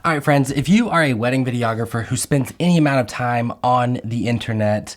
All right, friends, if you are a wedding videographer who spends any amount of time on the internet,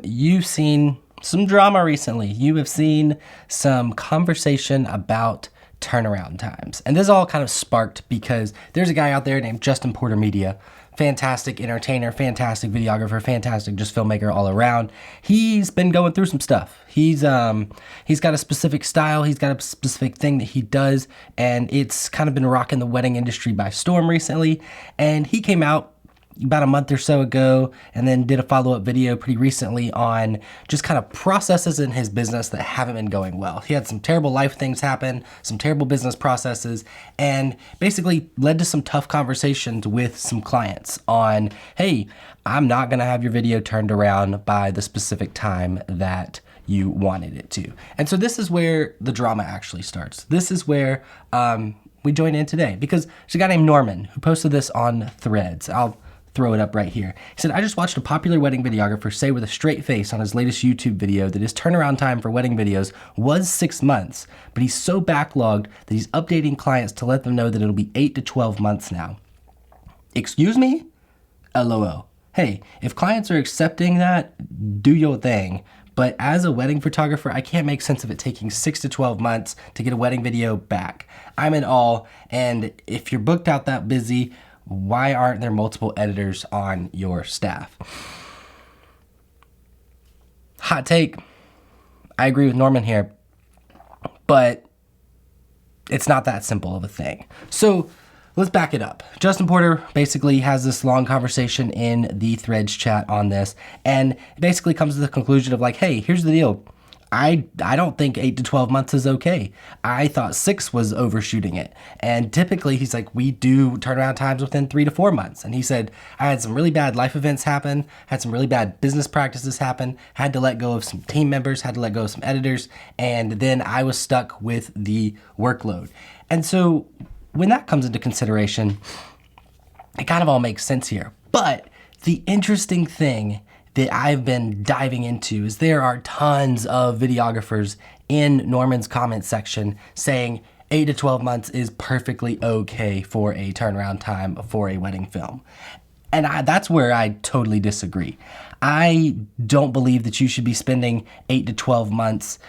you've seen some drama recently. You have seen some conversation about turnaround times. And this all kind of sparked because there's a guy out there named Justin Porter Media. Fantastic entertainer, fantastic videographer, fantastic just filmmaker all around. He's been going through some stuff. He's got a specific style, he's got a specific thing that he does, and it's kind of been rocking the wedding industry by storm recently. And he came out about a month or so ago and then did a follow-up video pretty recently on just kind of processes in his business that haven't been going well. He had some terrible life things happen, some terrible business processes, and basically led to some tough conversations with some clients on, hey, I'm not gonna have your video turned around by the specific time that you wanted it to. And so this is where the drama actually starts. This is where we join in today, because there's a guy named Norman who posted this on Threads. I'll throw it up right here. He said, I just watched a popular wedding videographer say with a straight face on his latest YouTube video that his turnaround time for wedding videos was 6 months, but he's so backlogged that he's updating clients to let them know that it'll be 8 to 12 months now. Excuse me? LOL. Hey, if clients are accepting that, do your thing. But as a wedding photographer, I can't make sense of it taking 6 to 12 months to get a wedding video back. I'm in awe, and if you're booked out that busy, why aren't there multiple editors on your staff? Hot take. I agree with Norman here, but it's not that simple of a thing. So let's back it up. Justin Porter basically has this long conversation in the Threads chat on this, and it basically comes to the conclusion of like, hey, here's the deal. I don't think 8 to 12 months is okay. I thought 6 was overshooting it. And typically he's like, we do turnaround times within 3 to 4 months. And he said, I had some really bad life events happen, had some really bad business practices happen, had to let go of some team members, had to let go of some editors, and then I was stuck with the workload. And so when that comes into consideration, it kind of all makes sense here. But the interesting thing that I've been diving into is there are tons of videographers in Norman's comment section saying 8 to 12 months is perfectly okay for a turnaround time for a wedding film. And that's where I totally disagree. I don't believe that you should be spending 8 to 12 months.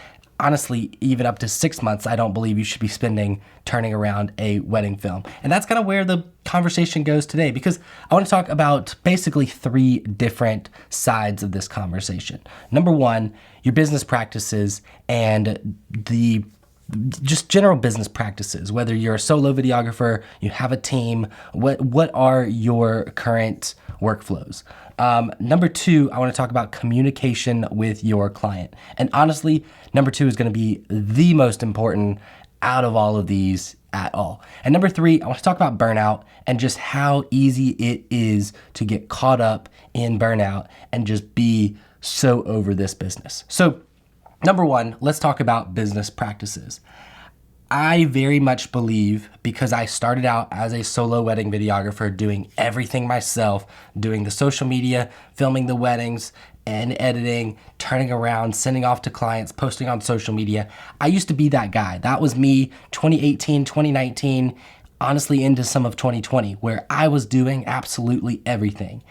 Honestly, even up to 6 months, I don't believe you should be spending turning around a wedding film. And that's kind of where the conversation goes today, because I want to talk about basically 3 different sides of this conversation. Number one, your business practices and the just general business practices, whether you're a solo videographer, you have a team, what are your current workflows? Number 2, I want to talk about communication with your client. And honestly, number 2 is going to be the most important out of all of these at all. And number 3, I want to talk about burnout and just how easy it is to get caught up in burnout and just be so over this business. So number 1, let's talk about business practices. I very much believe, because I started out as a solo wedding videographer doing everything myself, doing the social media, filming the weddings and editing, turning around, sending off to clients, posting on social media. I used to be that guy. That was me 2018, 2019, honestly into some of 2020, where I was doing absolutely everything.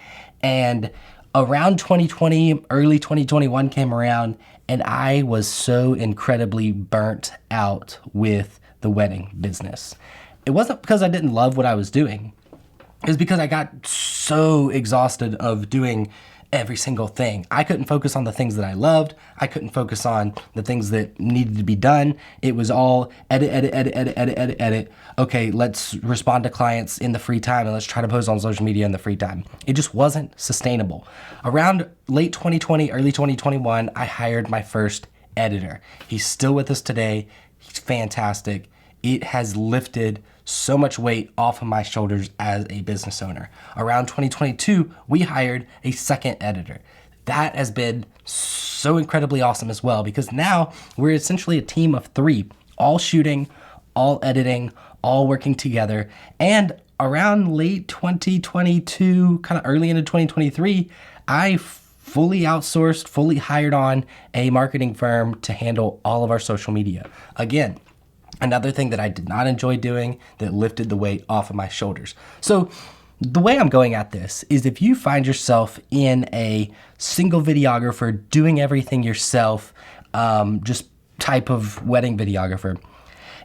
And around 2020, early 2021 came around, and I was so incredibly burnt out with the wedding business. It wasn't because I didn't love what I was doing. It was because I got so exhausted of doing every single thing. I couldn't focus on the things that I loved. I couldn't focus on the things that needed to be done. It was all edit. Okay, let's respond to clients in the free time and let's try to post on social media in the free time. It just wasn't sustainable. Around late 2020, early 2021, I hired my first editor. He's still with us today. He's fantastic. It has lifted so much weight off of my shoulders as a business owner. Around 2022, we hired a second editor. That has been so incredibly awesome as well, because now we're essentially a team of 3, all shooting, all editing, all working together. And around late 2022, kind of early into 2023, I fully outsourced, fully hired on a marketing firm to handle all of our social media. Again, Another thing that I did not enjoy doing that lifted the weight off of my shoulders. So the way I'm going at this is if you find yourself in a single videographer doing everything yourself, just type of wedding videographer,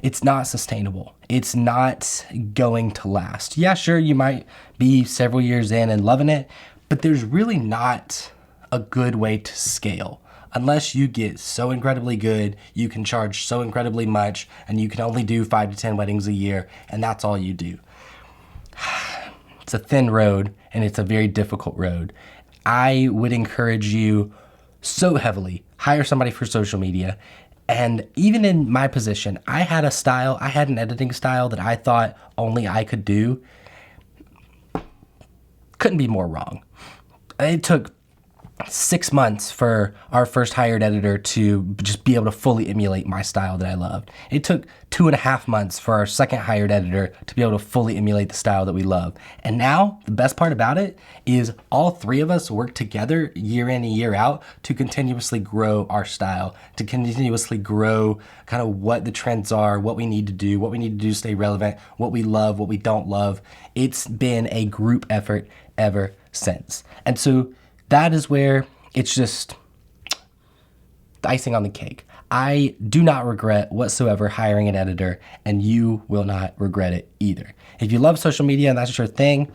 it's not sustainable. It's not going to last. Yeah, sure, you might be several years in and loving it, but there's really not a good way to scale. Unless you get so incredibly good, you can charge so incredibly much, and you can only do 5 to 10 weddings a year, and that's all you do. It's a thin road, and it's a very difficult road. I would encourage you so heavily, hire somebody for social media. And even in my position, I had an editing style that I thought only I could do. Couldn't be more wrong. It took 6 months for our first hired editor to just be able to fully emulate my style that I loved. It took 2.5 months for our second hired editor to be able to fully emulate the style that we love. And now, the best part about it is all three of us work together year in and year out to continuously grow our style, to continuously grow kind of what the trends are, what we need to do to stay relevant, what we love, what we don't love. It's been a group effort ever since. And so that is where it's just the icing on the cake. I do not regret whatsoever hiring an editor, and you will not regret it either. If you love social media and that's your thing,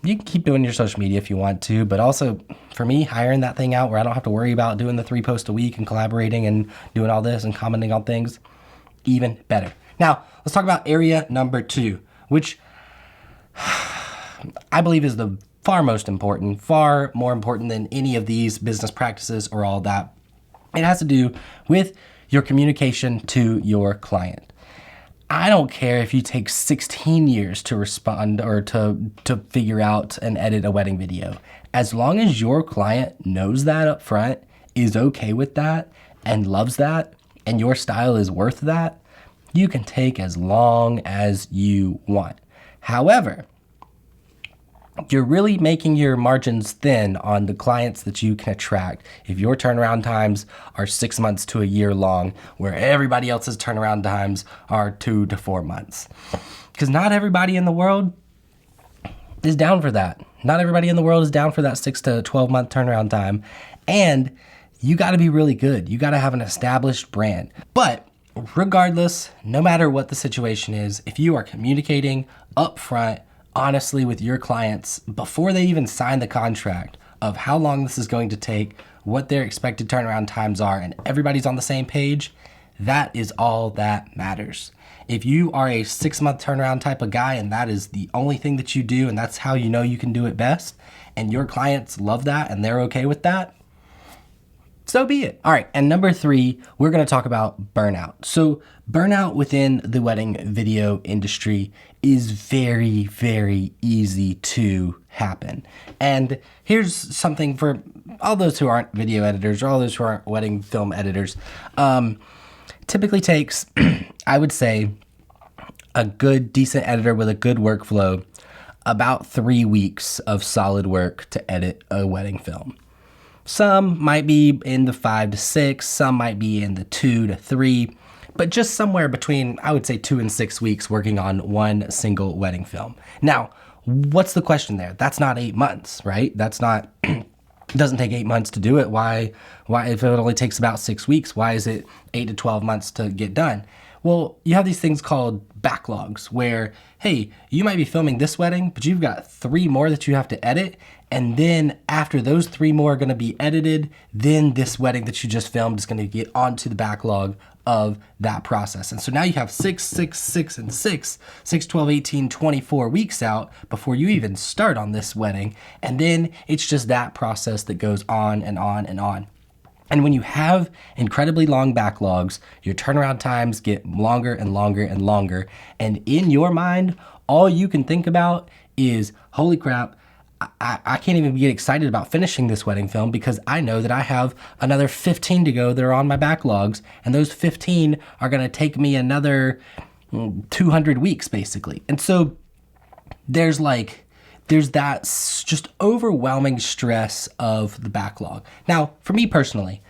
you can keep doing your social media if you want to, but also for me, hiring that thing out where I don't have to worry about doing the 3 posts a week and collaborating and doing all this and commenting on things, even better. Now, let's talk about area number 2, which I believe is the far more important than any of these business practices or all that. It has to do with your communication to your client. I don't care if you take 16 years to respond or to figure out and edit a wedding video. As long as your client knows that up front, is okay with that, and loves that, and your style is worth that, you can take as long as you want. However, you're really making your margins thin on the clients that you can attract if your turnaround times are 6 months to a year long, where everybody else's turnaround times are 2 to 4 months. Because not everybody in the world is down for that. Not everybody in the world is down for that 6 to 12 month turnaround time. And you got to be really good. You got to have an established brand. But regardless, no matter what the situation is, if you are communicating upfront, honestly with your clients before they even sign the contract of how long this is going to take, what their expected turnaround times are, and everybody's on the same page, that is all that matters. If you are a 6-month turnaround type of guy and that is the only thing that you do and that's how you know you can do it best, and your clients love that and they're okay with that, so be it. All right, and number 3, we're gonna talk about burnout. So burnout within the wedding video industry is very, very easy to happen. And here's something for all those who aren't video editors or all those who aren't wedding film editors. Typically takes, I would say, a good, decent editor with a good workflow, about 3 weeks of solid work to edit a wedding film. Some might be in the 5 to 6, some might be in the 2 to 3, but just somewhere between, I would say, 2 and 6 weeks working on one single wedding film. Now, what's the question there? That's not 8 months, right? That's not, it doesn't take 8 months to do it. Why, if it only takes about 6 weeks, why is it 8 to 12 months to get done? Well, you have these things called backlogs where, hey, you might be filming this wedding, but you've got 3 more that you have to edit. And then after those 3 more are going to be edited, then this wedding that you just filmed is going to get onto the backlog of that process. And so now you have 6, 6, 6, and 6, 12, 18, 24 weeks out before you even start on this wedding. And then it's just that process that goes on and on and on. And when you have incredibly long backlogs, your turnaround times get longer and longer and longer. And in your mind, all you can think about is, holy crap, I can't even get excited about finishing this wedding film because I know that I have another 15 to go that are on my backlogs. And those 15 are going to take me another 200 weeks, basically. And so there's that just overwhelming stress of the backlog. Now, for me personally,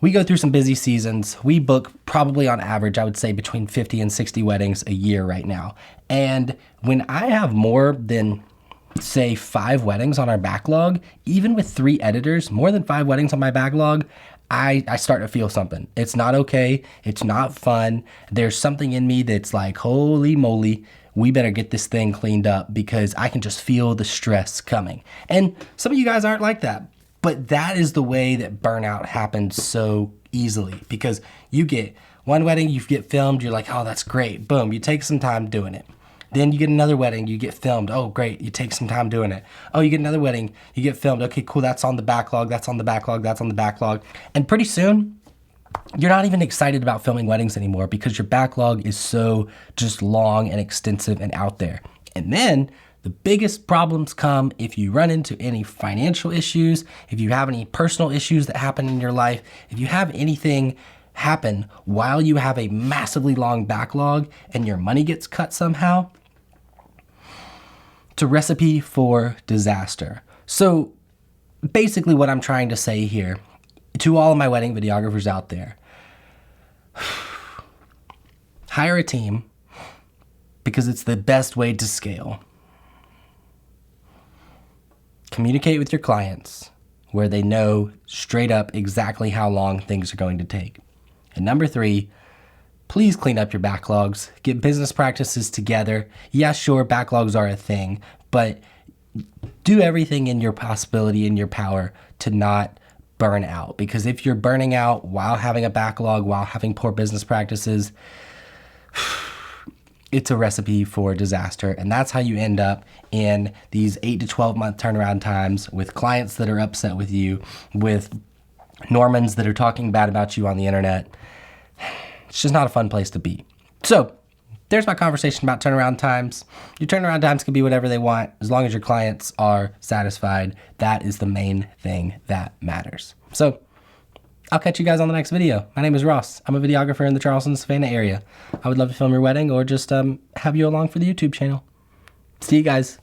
we go through some busy seasons. We book probably on average, I would say between 50 and 60 weddings a year right now. And when I have more than, say, 5 weddings on our backlog, even with 3 editors, more than 5 weddings on my backlog, I start to feel something. It's not okay. It's not fun. There's something in me that's like, holy moly, we better get this thing cleaned up because I can just feel the stress coming. And some of you guys aren't like that. But that is the way that burnout happens so easily, because you get one wedding, you get filmed, you're like, oh, that's great. Boom, you take some time doing it. Then you get another wedding, you get filmed. Oh, great, you take some time doing it. Oh, you get another wedding, you get filmed. Okay, cool, that's on the backlog, that's on the backlog, that's on the backlog. And pretty soon, you're not even excited about filming weddings anymore because your backlog is so just long and extensive and out there. And then the biggest problems come if you run into any financial issues, if you have any personal issues that happen in your life, if you have anything happen while you have a massively long backlog and your money gets cut somehow. It's a recipe for disaster. So basically what I'm trying to say here to all of my wedding videographers out there, hire a team because it's the best way to scale. Communicate with your clients where they know straight up exactly how long things are going to take. And number 3, please clean up your backlogs. Get business practices together. Yeah, sure, backlogs are a thing, but do everything in your possibility, in your power to not burn out. Because if you're burning out while having a backlog, while having poor business practices, it's a recipe for disaster. And that's how you end up in these 8 to 12 month turnaround times with clients that are upset with you, with Normans that are talking bad about you on the internet. It's just not a fun place to be. So there's my conversation about turnaround times. Your turnaround times can be whatever they want as long as your clients are satisfied. That is the main thing that matters. So I'll catch you guys on the next video. My name is Ross. I'm a videographer in the Charleston, Savannah area. I would love to film your wedding or just have you along for the YouTube channel. See you guys.